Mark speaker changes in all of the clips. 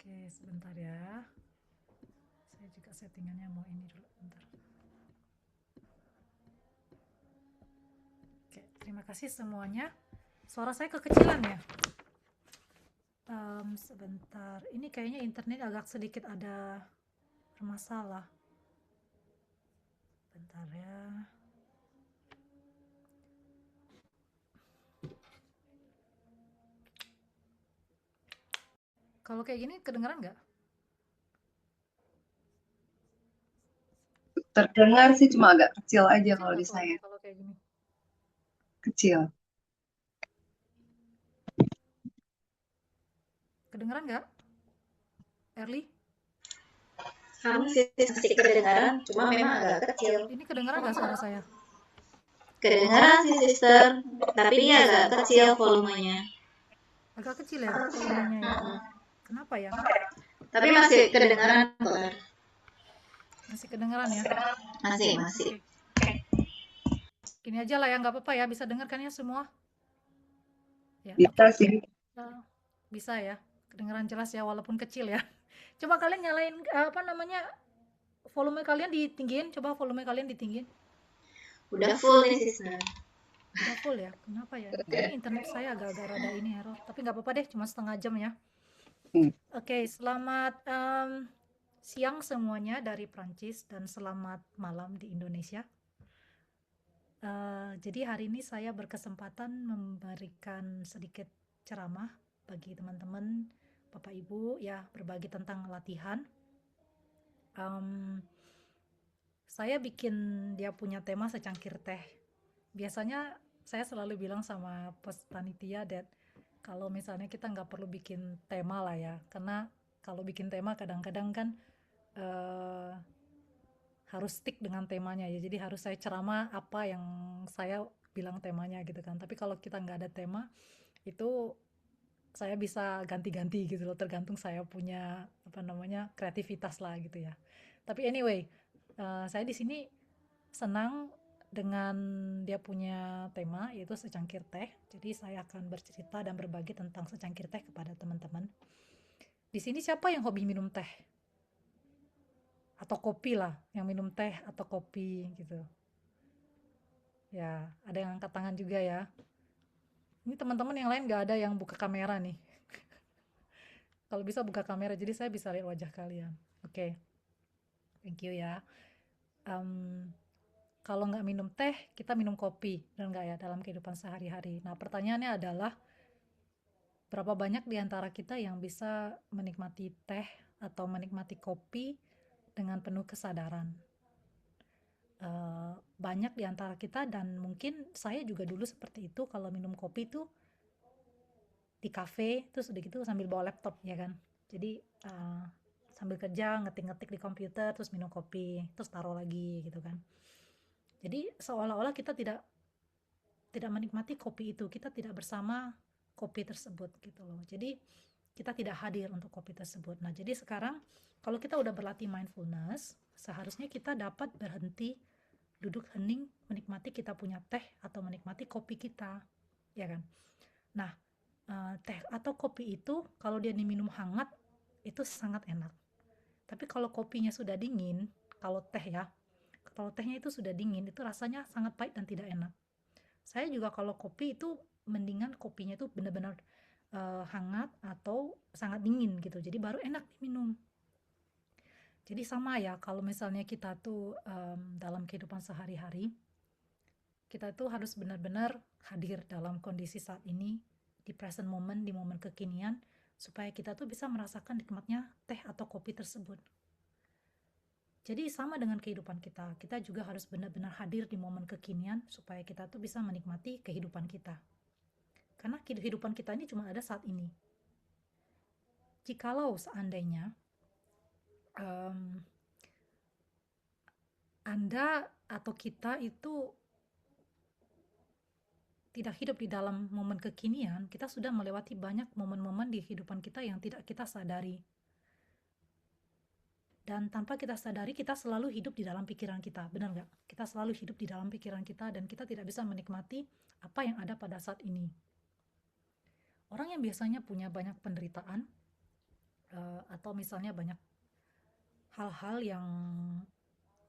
Speaker 1: Oke, sebentar ya. Saya juga settingannya mau ini dulu, bentar. Oke, terima kasih semuanya. Suara saya kekecilan ya? Sebentar. Ini kayaknya internet agak sedikit ada bermasalah. Bentar ya. Kalau kayak gini kedengeran nggak?
Speaker 2: Terdengar sih, cuma agak kecil aja
Speaker 1: Kecil
Speaker 2: kalau
Speaker 1: nggak
Speaker 2: di saya.
Speaker 1: kalau kayak gini?
Speaker 2: Kecil.
Speaker 1: Kedengeran nggak, Erli?
Speaker 3: Kamu sih masih kedengaran, cuma memang agak kecil.
Speaker 1: Ini kedengeran nggak suara saya?
Speaker 3: Kedengaran sih, sister, tapi dia agak kecil volumenya.
Speaker 1: Agak kecil ya volumenya ya? Kenapa ya?
Speaker 3: Tapi masih kedengaran kok.
Speaker 1: Masih kedengeran ya?
Speaker 3: Masih.
Speaker 1: Oke. Gini aja lah ya, nggak apa-apa ya. Bisa dengarkan ya semua? Ya,
Speaker 2: Bisa
Speaker 1: oke.
Speaker 2: sih.
Speaker 1: Bisa ya, kedengeran jelas ya walaupun kecil ya. Coba kalian nyalain apa namanya, volume kalian ditinggiin, coba volume kalian ditinggiin.
Speaker 3: Udah full nih, sister.
Speaker 1: Udah full ya? Kenapa ya? Kayaknya internet saya agak-agak rada ini error. Tapi nggak apa-apa deh, cuma setengah jam ya.
Speaker 2: Hmm.
Speaker 1: Oke, selamat siang semuanya dari Prancis dan selamat malam di Indonesia. Jadi hari ini saya berkesempatan memberikan sedikit ceramah bagi teman-teman, Bapak Ibu ya, berbagi tentang latihan. Saya bikin dia punya tema secangkir teh. Biasanya saya selalu bilang sama panitia that kalau misalnya kita nggak perlu bikin tema lah ya, karena kalau bikin tema kadang-kadang kan eh, harus stick dengan temanya ya, jadi harus saya ceramah apa yang saya bilang temanya gitu kan. Tapi kalau kita nggak ada tema itu saya bisa ganti-ganti gitu loh, tergantung saya punya apa namanya kreativitas lah gitu ya. Tapi anyway, saya di sini senang dengan dia punya tema yaitu secangkir teh. Jadi saya akan bercerita dan berbagi tentang secangkir teh kepada teman-teman. Di sini siapa yang hobi minum teh? Atau kopi lah, yang minum teh atau kopi gitu. Ya, ada yang angkat tangan juga ya. Ini teman-teman yang lain gak ada yang buka kamera nih. Kalau bisa buka kamera, jadi saya bisa lihat wajah kalian. Oke, thank you ya. Kalau nggak minum teh, kita minum kopi, dan nggak ya dalam kehidupan sehari-hari. Nah, pertanyaannya adalah, berapa banyak di antara kita yang bisa menikmati teh atau menikmati kopi dengan penuh kesadaran? Banyak di antara kita, dan mungkin saya juga dulu seperti itu. Kalau minum kopi tuh di kafe, terus udah gitu sambil bawa laptop ya kan. Jadi sambil kerja ngetik-ngetik di komputer, terus minum kopi, terus taruh lagi gitu kan. Jadi seolah-olah kita tidak tidak menikmati kopi itu, kita tidak bersama kopi tersebut gitu loh. Jadi kita tidak hadir untuk kopi tersebut. Nah, jadi sekarang kalau kita udah berlatih mindfulness, seharusnya kita dapat berhenti, duduk hening, menikmati kita punya teh atau menikmati kopi kita, ya kan? Nah, teh atau kopi itu kalau dia diminum hangat itu sangat enak. Tapi kalau kopinya sudah dingin, kalau teh ya, kalau tehnya itu sudah dingin, itu rasanya sangat pahit dan tidak enak. Saya juga kalau kopi itu mendingan kopinya itu benar-benar hangat atau sangat dingin gitu. Jadi baru enak diminum. Jadi sama ya, kalau misalnya kita tuh dalam kehidupan sehari-hari, kita tuh harus benar-benar hadir dalam kondisi saat ini, di present moment, di momen kekinian, supaya kita tuh bisa merasakan nikmatnya teh atau kopi tersebut. Jadi sama dengan kehidupan kita, kita juga harus benar-benar hadir di momen kekinian supaya kita tuh bisa menikmati kehidupan kita. Karena kehidupan kita ini cuma ada saat ini. Jikalau seandainya Anda atau kita itu tidak hidup di dalam momen kekinian, kita sudah melewati banyak momen-momen di kehidupan kita yang tidak kita sadari. Dan tanpa kita sadari, kita selalu hidup di dalam pikiran kita, benar nggak? Kita selalu hidup di dalam pikiran kita dan kita tidak bisa menikmati apa yang ada pada saat ini. Orang yang biasanya punya banyak penderitaan, atau misalnya banyak hal-hal yang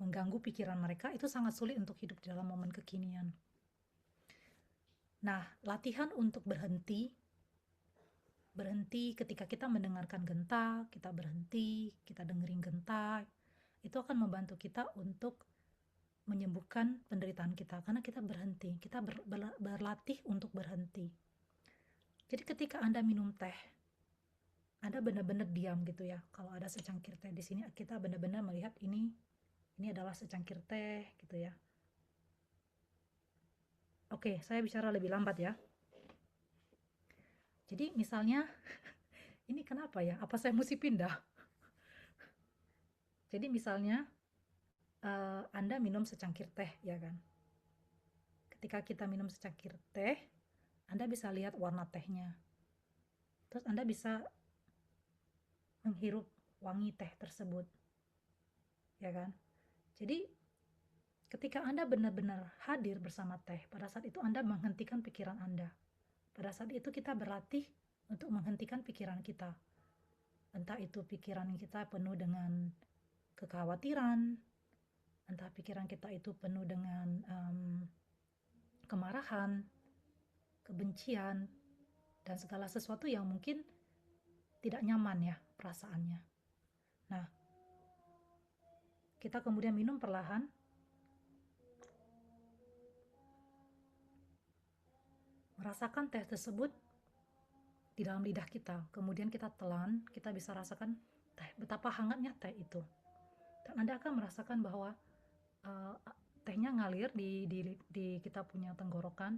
Speaker 1: mengganggu pikiran mereka, itu sangat sulit untuk hidup di dalam momen kekinian. Nah, latihan untuk berhenti ketika kita mendengarkan genta, kita berhenti, kita dengerin genta, itu akan membantu kita untuk menyembuhkan penderitaan kita, karena kita berhenti, kita berlatih untuk berhenti. Jadi ketika Anda minum teh, Anda benar-benar diam gitu ya. Kalau ada secangkir teh di sini, kita benar-benar melihat ini adalah secangkir teh gitu ya. Oke, saya bicara lebih lambat ya. Jadi misalnya, ini kenapa ya? Apa saya mesti pindah? Jadi misalnya, Anda minum secangkir teh, ya kan? Ketika kita minum secangkir teh, Anda bisa lihat warna tehnya. Terus Anda bisa menghirup wangi teh tersebut, ya kan? Jadi ketika Anda benar-benar hadir bersama teh, pada saat itu Anda menghentikan pikiran Anda. Pada saat itu kita berlatih untuk menghentikan pikiran kita. Entah itu pikiran kita penuh dengan kekhawatiran, entah pikiran kita itu penuh dengan kemarahan, kebencian, dan segala sesuatu yang mungkin tidak nyaman ya perasaannya. Nah, kita kemudian minum perlahan, merasakan teh tersebut di dalam lidah kita. Kemudian kita telan, kita bisa rasakan betapa hangatnya teh itu. Dan Anda akan merasakan bahwa tehnya ngalir di kita punya tenggorokan,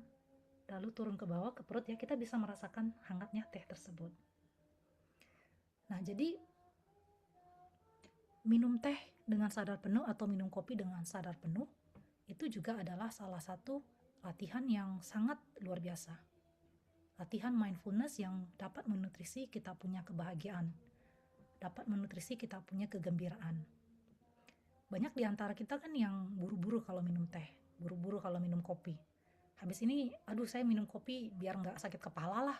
Speaker 1: lalu turun ke bawah ke perut ya, kita bisa merasakan hangatnya teh tersebut. Nah, jadi minum teh dengan sadar penuh atau minum kopi dengan sadar penuh itu juga adalah salah satu latihan yang sangat luar biasa. Latihan mindfulness yang dapat menutrisi kita punya kebahagiaan, dapat menutrisi kita punya kegembiraan. Banyak di antara kita kan yang buru-buru kalau minum teh, buru-buru kalau minum kopi. Habis ini, aduh saya minum kopi biar nggak sakit kepala lah.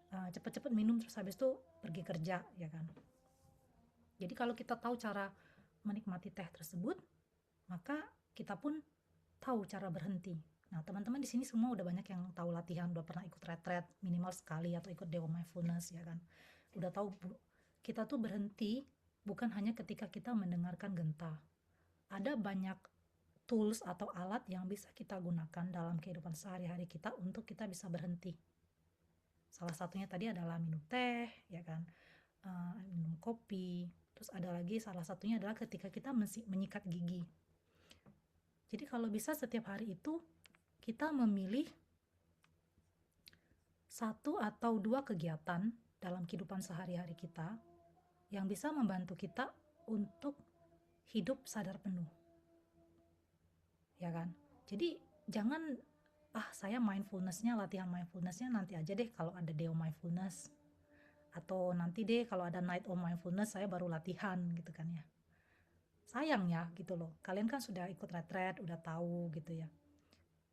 Speaker 1: Cepet-cepet minum terus habis itu pergi kerja, ya kan. Jadi kalau kita tahu cara menikmati teh tersebut, maka kita pun tahu cara berhenti. Nah, teman-teman di sini semua udah banyak yang tahu latihan, udah pernah ikut retret minimal sekali atau ikut Dewa Mindfulness, ya kan. Udah tahu kita tuh berhenti bukan hanya ketika kita mendengarkan genta. Ada banyak tools atau alat yang bisa kita gunakan dalam kehidupan sehari-hari kita untuk kita bisa berhenti. Salah satunya tadi adalah minum teh, ya kan, minum kopi. Terus ada lagi salah satunya adalah ketika kita menyikat gigi. Jadi kalau bisa setiap hari itu kita memilih 1 atau 2 kegiatan dalam kehidupan sehari-hari kita yang bisa membantu kita untuk hidup sadar penuh. Ya kan? Jadi jangan saya mindfulness-nya, latihan mindfulness-nya nanti aja deh kalau ada Deo Mindfulness, atau nanti deh kalau ada Night of Mindfulness saya baru latihan gitu kan ya. Sayang ya gitu loh, kalian kan sudah ikut retret, udah tahu gitu ya.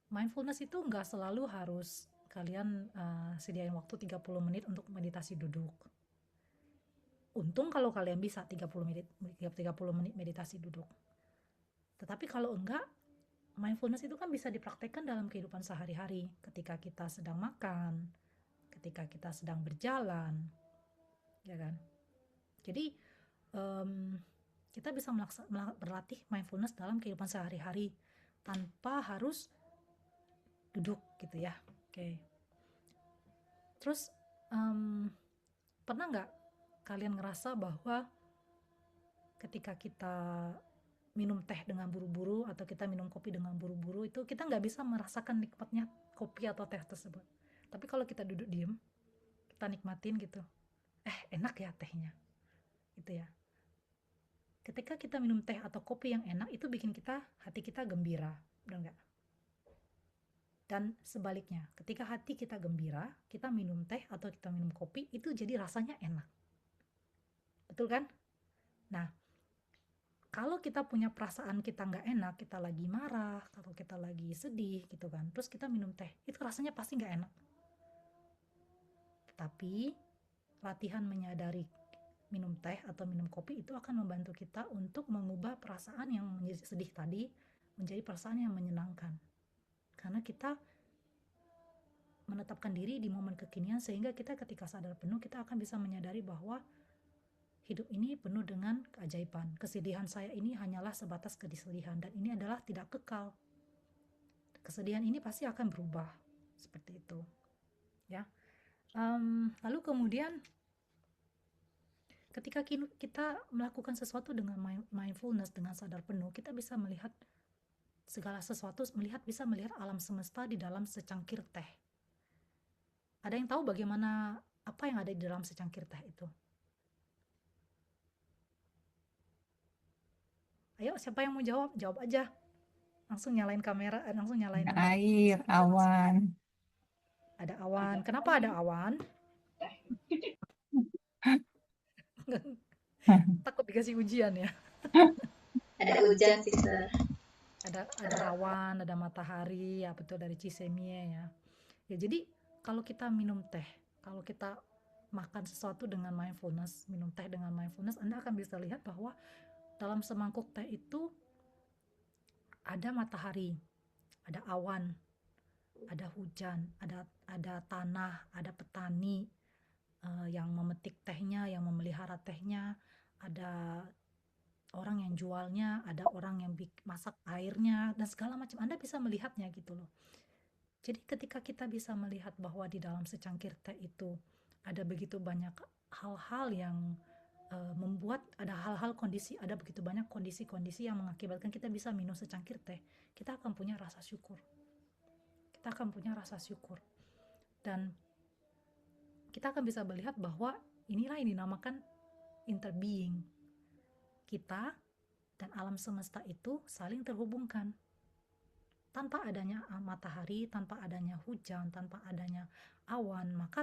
Speaker 1: Mindfulness itu nggak selalu harus kalian sediain waktu 30 menit untuk meditasi duduk. Untung kalau kalian bisa 30 menit meditasi duduk. Tetapi kalau enggak, mindfulness itu kan bisa dipraktekkan dalam kehidupan sehari-hari, ketika kita sedang makan, ketika kita sedang berjalan, ya kan. Jadi kita bisa berlatih mindfulness dalam kehidupan sehari-hari tanpa harus duduk gitu ya. Oke. Terus pernah nggak kalian ngerasa bahwa ketika kita minum teh dengan buru-buru atau kita minum kopi dengan buru-buru, itu kita nggak bisa merasakan nikmatnya kopi atau teh tersebut. Tapi kalau kita duduk diem, kita nikmatin gitu, enak ya tehnya gitu ya. Ketika kita minum teh atau kopi yang enak, itu bikin hati kita gembira, benar nggak? Dan sebaliknya, ketika hati kita gembira, kita minum teh atau kita minum kopi, itu jadi rasanya enak. Betul kan? Nah, kalau kita punya perasaan kita nggak enak, kita lagi marah, atau kita lagi sedih gitu kan, terus kita minum teh, itu rasanya pasti nggak enak. Tapi latihan minum teh atau minum kopi itu akan membantu kita untuk mengubah perasaan yang menjadi sedih tadi menjadi perasaan yang menyenangkan. Karena kita menetapkan diri di momen kekinian sehingga kita ketika sadar penuh kita akan bisa menyadari bahwa hidup ini penuh dengan keajaiban. Kesedihan saya ini hanyalah sebatas kesedihan dan ini adalah tidak kekal. Kesedihan ini pasti akan berubah seperti itu, ya. Lalu kemudian ketika kita melakukan sesuatu dengan mindfulness, dengan sadar penuh, kita bisa melihat segala sesuatu, bisa melihat alam semesta di dalam secangkir teh. Ada yang tahu bagaimana apa yang ada di dalam secangkir teh itu? Ayo, siapa yang mau jawab? Jawab aja. Langsung nyalain kamera, langsung nyalain
Speaker 4: Air,
Speaker 1: speaker.
Speaker 4: awan.
Speaker 1: Ada awan. Kenapa ada awan? Takut dikasih ujian ya.
Speaker 3: Ada hujan, sister.
Speaker 1: Ada awan, ada matahari, ya betul, dari Cisemie ya. Ya jadi kalau kita minum teh, kalau kita makan sesuatu dengan mindfulness, minum teh dengan mindfulness, Anda akan bisa lihat bahwa dalam semangkuk teh itu ada matahari, ada awan, ada hujan, ada tanah, ada petani yang memetik tehnya, yang memelihara tehnya, ada orang yang jualnya, ada orang yang masak airnya, dan segala macam. Anda bisa melihatnya gitu loh. Jadi ketika kita bisa melihat bahwa di dalam secangkir teh itu ada begitu banyak hal-hal yang membuat ada begitu banyak kondisi-kondisi yang mengakibatkan kita bisa minum secangkir teh, kita akan punya rasa syukur. Dan kita akan bisa melihat bahwa inilah yang dinamakan interbeing. Kita dan alam semesta itu saling terhubungkan. Tanpa adanya matahari, tanpa adanya hujan, tanpa adanya awan, maka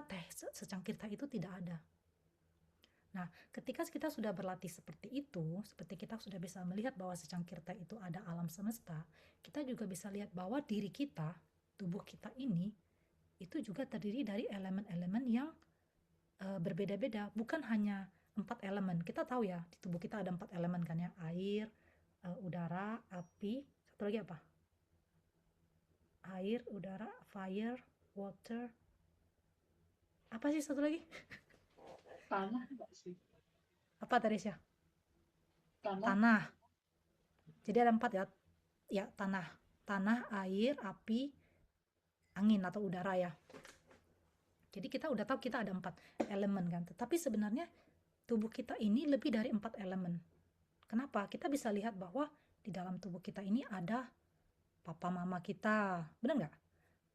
Speaker 1: secangkir teh itu tidak ada. Nah, ketika kita sudah berlatih seperti itu, seperti kita sudah bisa melihat bahwa secangkir teh itu ada alam semesta, kita juga bisa lihat bahwa diri kita, tubuh kita ini, itu juga terdiri dari elemen-elemen yang berbeda-beda, bukan hanya 4 elemen. Kita tahu ya, di tubuh kita ada 4 elemen kan ya, air, udara, api, satu lagi apa? Air, udara, fire, water. Apa sih satu lagi?
Speaker 2: Tanah enggak sih?
Speaker 1: Apa tadi sih?
Speaker 2: Tanah.
Speaker 1: Tanah. Jadi ada 4 ya. Ya, tanah, air, api, angin atau udara ya. Jadi kita udah tahu kita ada 4 elemen kan. Tetapi sebenarnya tubuh kita ini lebih dari 4 elemen. Kenapa? Kita bisa lihat bahwa di dalam tubuh kita ini ada papa mama kita. Benar nggak?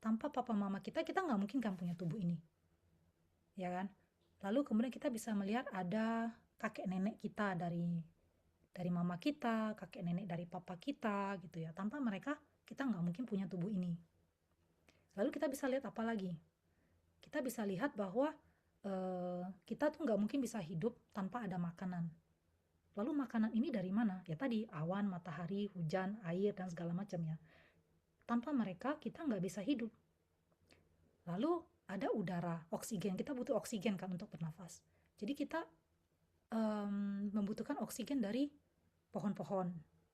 Speaker 1: Tanpa papa mama kita nggak mungkin kan punya tubuh ini. Ya kan? Lalu kemudian kita bisa melihat ada kakek nenek kita dari mama kita, kakek nenek dari papa kita gitu ya. Tanpa mereka kita nggak mungkin punya tubuh ini. Lalu kita bisa lihat apa lagi? Kita bisa lihat bahwa kita tuh nggak mungkin bisa hidup tanpa ada makanan. Lalu makanan ini dari mana? Ya tadi awan, matahari, hujan, air, dan segala macamnya. Tanpa mereka kita nggak bisa hidup. Lalu ada udara, oksigen. Kita butuh oksigen kan untuk bernafas. Jadi kita membutuhkan oksigen dari pohon-pohon.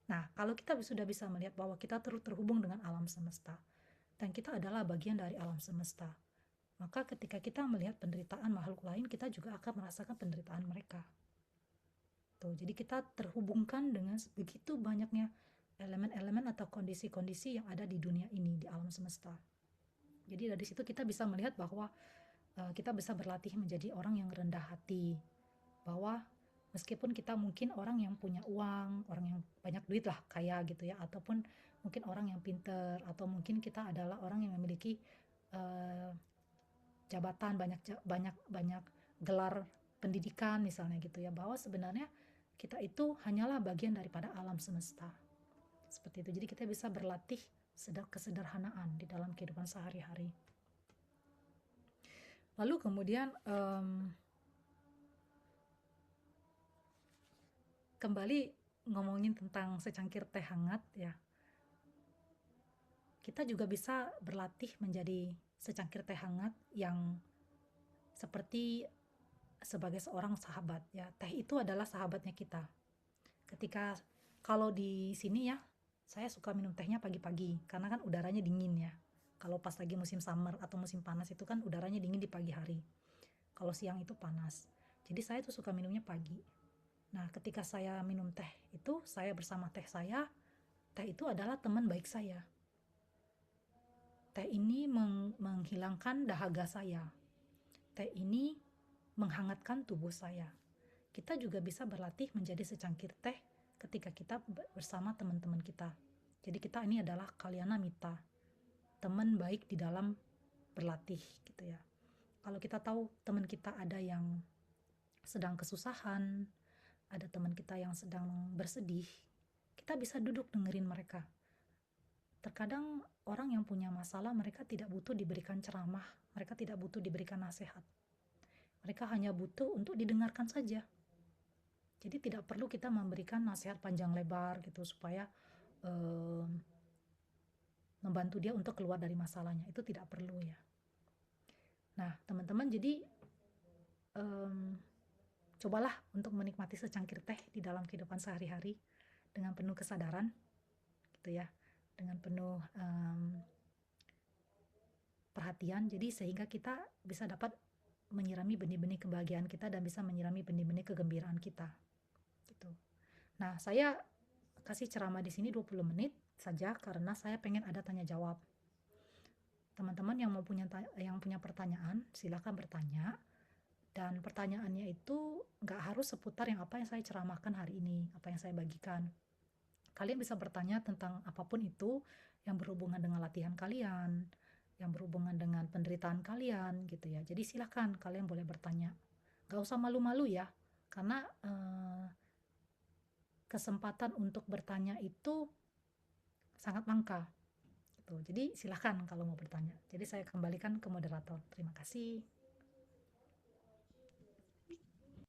Speaker 1: Nah, kalau kita sudah bisa melihat bahwa kita terhubung dengan alam semesta dan kita adalah bagian dari alam semesta, maka ketika kita melihat penderitaan makhluk lain, kita juga akan merasakan penderitaan mereka. Tuh, jadi kita terhubungkan dengan begitu banyaknya elemen-elemen atau kondisi-kondisi yang ada di dunia ini, di alam semesta. Jadi dari situ kita bisa melihat bahwa kita bisa berlatih menjadi orang yang rendah hati, bahwa meskipun kita mungkin orang yang punya uang, orang yang banyak duit lah, kaya gitu ya, ataupun mungkin orang yang pinter, atau mungkin kita adalah orang yang memiliki jabatan, banyak gelar pendidikan misalnya gitu ya, bahwa sebenarnya kita itu hanyalah bagian daripada alam semesta. Seperti itu. Jadi kita bisa berlatih kesederhanaan di dalam kehidupan sehari-hari. Lalu kemudian kembali ngomongin tentang secangkir teh hangat ya. Kita juga bisa berlatih menjadi secangkir teh hangat yang seperti sebagai seorang sahabat ya. Teh itu adalah sahabatnya kita. Ketika kalau di sini ya, saya suka minum tehnya pagi-pagi karena kan udaranya dingin ya. Kalau pas lagi musim summer atau musim panas itu kan udaranya dingin di pagi hari. Kalau siang itu panas. Jadi saya tuh suka minumnya pagi. Nah, ketika saya minum teh itu, saya bersama teh saya, teh itu adalah teman baik saya. Teh ini menghilangkan dahaga saya. Teh ini menghangatkan tubuh saya. Kita juga bisa berlatih menjadi secangkir teh ketika kita bersama teman-teman kita. Jadi kita ini adalah kalyana mita, teman baik di dalam berlatih gitu ya. Kalau kita tahu teman kita ada yang sedang kesusahan, ada teman kita yang sedang bersedih, kita bisa duduk dengerin mereka. Terkadang orang yang punya masalah, mereka tidak butuh diberikan ceramah, mereka tidak butuh diberikan nasihat. Mereka hanya butuh untuk didengarkan saja. Jadi tidak perlu kita memberikan nasihat panjang lebar gitu supaya membantu dia untuk keluar dari masalahnya. Itu tidak perlu ya. Nah, teman-teman, jadi cobalah untuk menikmati secangkir teh di dalam kehidupan sehari-hari dengan penuh kesadaran gitu ya, dengan penuh perhatian, jadi sehingga kita bisa dapat menyirami benih-benih kebahagiaan kita dan bisa menyirami benih-benih kegembiraan kita gitu. Nah, saya kasih ceramah di sini 20 menit saja karena saya pengen ada tanya jawab. Teman-teman yang punya pertanyaan, silakan bertanya. Dan pertanyaannya itu nggak harus seputar apa yang saya ceramahkan hari ini, apa yang saya bagikan. Kalian bisa bertanya tentang apapun itu yang berhubungan dengan latihan kalian, yang berhubungan dengan penderitaan kalian gitu ya. Jadi silahkan kalian boleh bertanya. Gak usah malu-malu ya, karena kesempatan untuk bertanya itu sangat langka. Gitu. Jadi silahkan kalau mau bertanya. Jadi saya kembalikan ke moderator. Terima kasih.